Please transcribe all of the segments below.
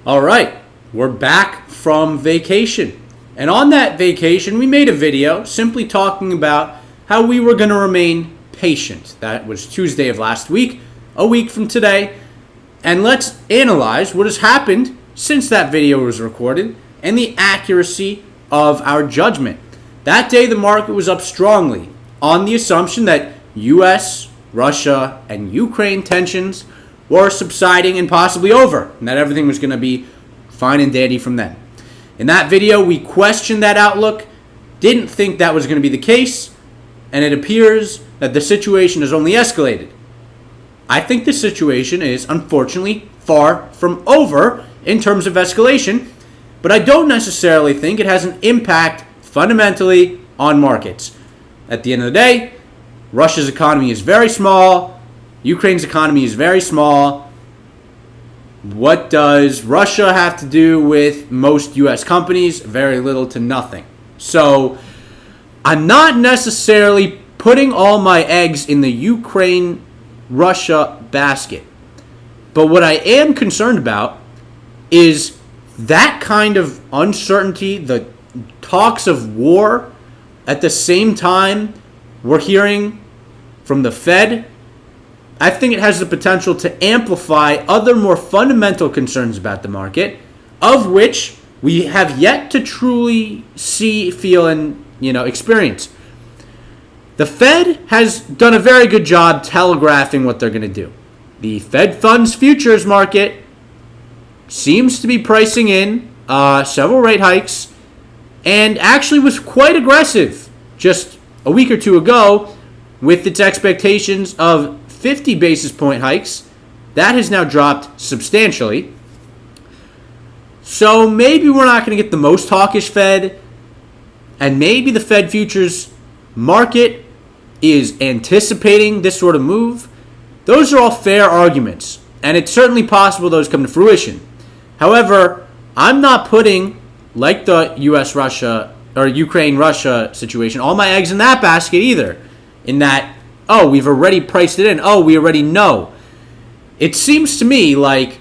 All right, we're back from vacation. And on that vacation, we made a video simply talking about how we were going to remain patient. That was Tuesday of last week, a week from today. And let's analyze what has happened since that video was recorded and the accuracy of our judgment. That day, the market was up strongly on the assumption that U.S., Russia, and Ukraine tensions were subsiding and possibly over, and that everything was going to be fine and dandy from then. In that video, we questioned that outlook, didn't think that was going to be the case, and it appears that the situation has only escalated. I think the situation is, unfortunately, far from over in terms of escalation, but I don't necessarily think it has an impact fundamentally on markets. At the end of the day, Russia's economy is very small. Ukraine's economy is very small. What does Russia have to do with most U.S. companies? Very little to nothing. So I'm not necessarily putting all my eggs in the Ukraine-Russia basket. But what I am concerned about is that kind of uncertainty, the talks of war, at the same time we're hearing from the Fed. I think it has the potential to amplify other more fundamental concerns about the market, of which we have yet to truly see, feel, and experience. The Fed has done a very good job telegraphing what they're going to do. The Fed funds futures market seems to be pricing in several rate hikes and actually was quite aggressive just a week or two ago with its expectations of 50 basis point hikes. That has now dropped substantially. So maybe we're not going to get the most hawkish Fed, and maybe the Fed futures market is anticipating this sort of move. Those are all fair arguments, and it's certainly possible those come to fruition. However, I'm not putting, like the U.S.-Russia or Ukraine-Russia situation, all my eggs in that basket either, in that, oh, we've already priced it in. Oh, we already know. It seems to me like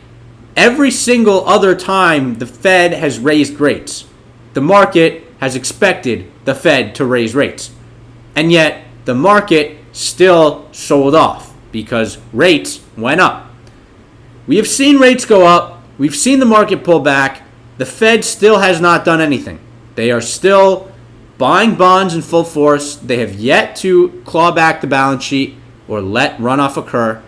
every single other time the Fed has raised rates, the market has expected the Fed to raise rates. And yet the market still sold off because rates went up. We have seen rates go up. We've seen the market pull back. The Fed still has not done anything. They are still buying bonds in full force. They have yet to claw back the balance sheet or let runoff occur.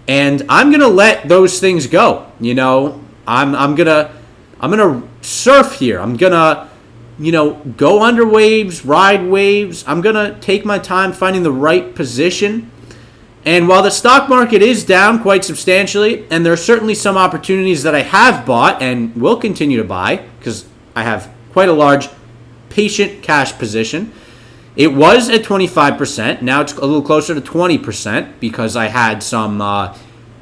And I'm gonna let those things go. I'm gonna surf here. I'm gonna, go under waves, ride waves. I'm gonna take my time finding the right position. And while the stock market is down quite substantially, and there are certainly some opportunities that I have bought and will continue to buy because I have quite a large patient cash position. It was at 25%. Now it's a little closer to 20% because I had some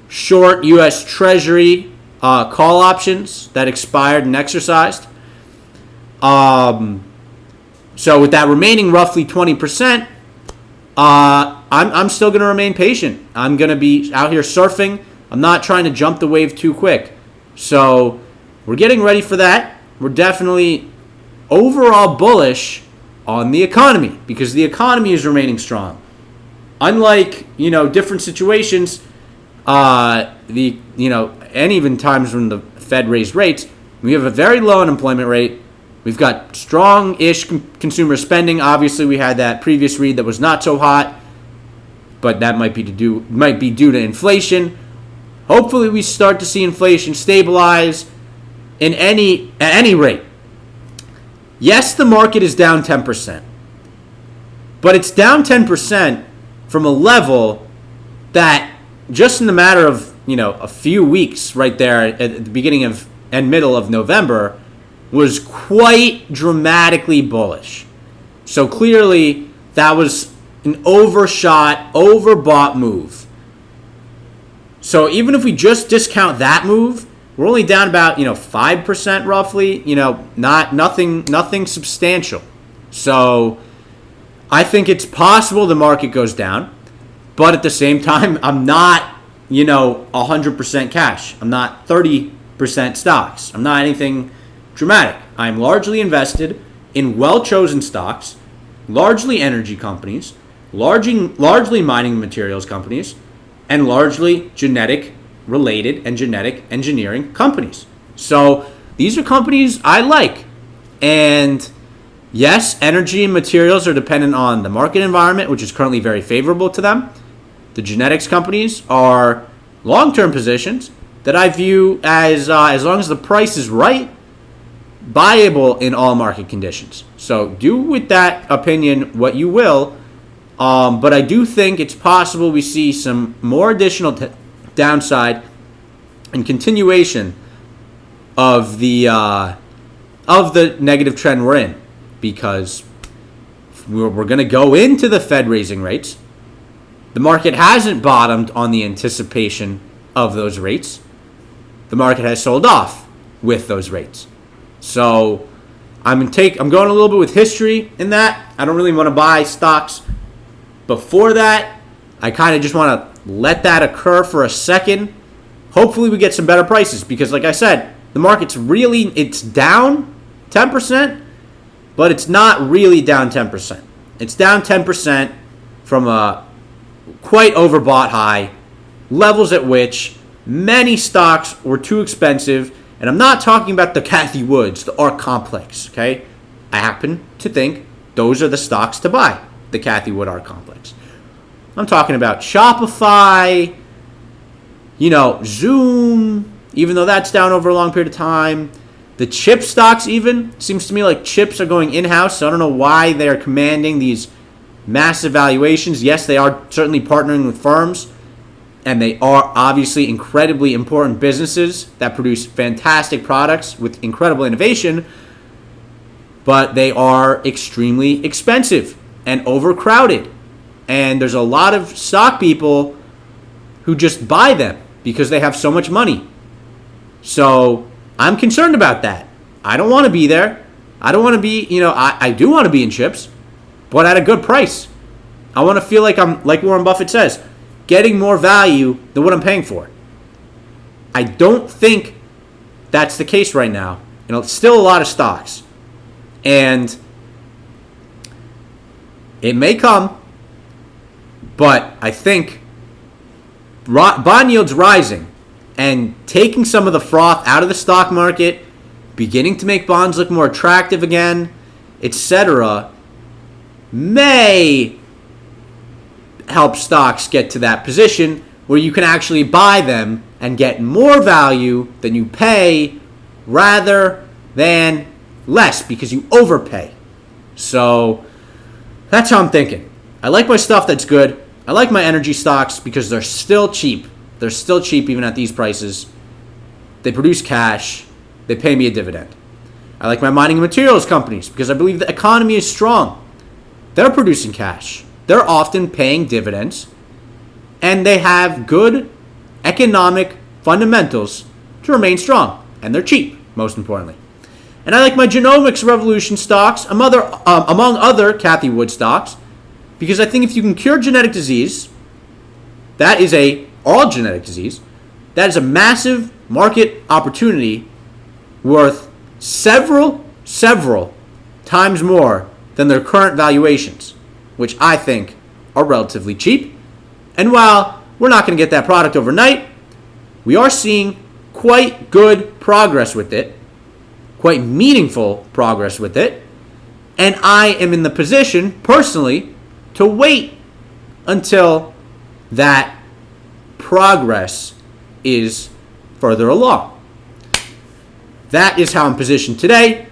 short U.S. Treasury call options that expired and exercised. So with that remaining roughly 20%, I'm still going to remain patient. I'm going to be out here surfing. I'm not trying to jump the wave too quick. So we're getting ready for that. We're definitely overall bullish on the economy because the economy is remaining strong. Unlike, different situations, and even times when the Fed raised rates, we have a very low unemployment rate. We've got strong-ish consumer spending. Obviously, we had that previous read that was not so hot, but that might be due to inflation. Hopefully, we start to see inflation stabilize at any rate. Yes, the market is down 10%, but it's down 10% from a level that just in the matter of, a few weeks right there at the beginning of and middle of November was quite dramatically bullish. So clearly that was an overshot, overbought move. So even if we just discount that move, we're only down about 5% roughly. Nothing substantial. So I think it's possible the market goes down, but at the same time, I'm not 100% cash. I'm not 30 stocks. I'm not anything dramatic. I'm largely invested in well-chosen stocks, largely energy companies, largely mining materials companies, and largely genetic-related and genetic engineering companies. So these are companies I like. And yes, energy and materials are dependent on the market environment, which is currently very favorable to them. The genetics companies are long-term positions that I view as long as the price is right, buyable in all market conditions. So do with that opinion what you will, but I do think it's possible we see some more additional downside and continuation of the negative trend we're in, because we're going to go into the Fed raising rates. The market hasn't bottomed on the anticipation of those rates. The market has sold off with those rates. So I'm going a little bit with history in that. I don't really want to buy stocks before that. I kind of just want to let that occur for a second. Hopefully we get some better prices, because like I said, the market's it's down 10%, but it's not really down 10%. It's down 10% from a quite overbought high, levels at which many stocks were too expensive. And I'm not talking about the Cathie Woods, the ARK complex, okay? I happen to think those are the stocks to buy, the Cathie Wood ARK complex. I'm talking about Shopify, Zoom, even though that's down over a long period of time. The chip stocks even, seems to me like chips are going in-house, so I don't know why they're commanding these massive valuations. Yes, they are certainly partnering with firms, and they are obviously incredibly important businesses that produce fantastic products with incredible innovation, but they are extremely expensive and overcrowded. And there's a lot of stock people who just buy them because they have so much money. So I'm concerned about that. I don't want to be there. I don't want to be, I do want to be in chips, but at a good price. I want to feel like I'm, like Warren Buffett says, getting more value than what I'm paying for. I don't think that's the case right now. It's still a lot of stocks. And it may come, but I think bond yields rising and taking some of the froth out of the stock market, beginning to make bonds look more attractive again, etc., may help stocks get to that position where you can actually buy them and get more value than you pay rather than less because you overpay. So that's how I'm thinking. I like my stuff that's good. I like my energy stocks because they're still cheap. They're still cheap even at these prices. They produce cash. They pay me a dividend. I like my mining and materials companies because I believe the economy is strong. They're producing cash. They're often paying dividends. And they have good economic fundamentals to remain strong. And they're cheap, most importantly. And I like my genomics revolution stocks, among other Cathie Wood stocks, because I think if you can cure genetic disease, that is all genetic disease, that is a massive market opportunity worth several times more than their current valuations, which I think are relatively cheap. And while we're not going to get that product overnight, we are seeing quite good progress with it, quite meaningful progress with it, and I am in the position, personally, to wait until that progress is further along. That is how I'm positioned today.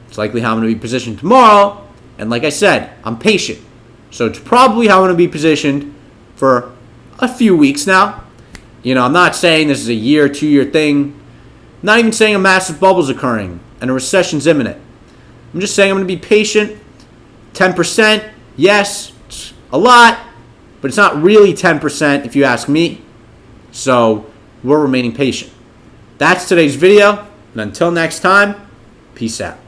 It's likely how I'm going to be positioned tomorrow. And like I said, I'm patient. So it's probably how I'm going to be positioned for a few weeks now. I'm not saying this is a year, 2-year thing. I'm not even saying a massive bubble's occurring and a recession's imminent. I'm just saying I'm going to be patient. 10%, yes, it's a lot, but it's not really 10% if you ask me. So we're remaining patient. That's today's video. And until next time, peace out.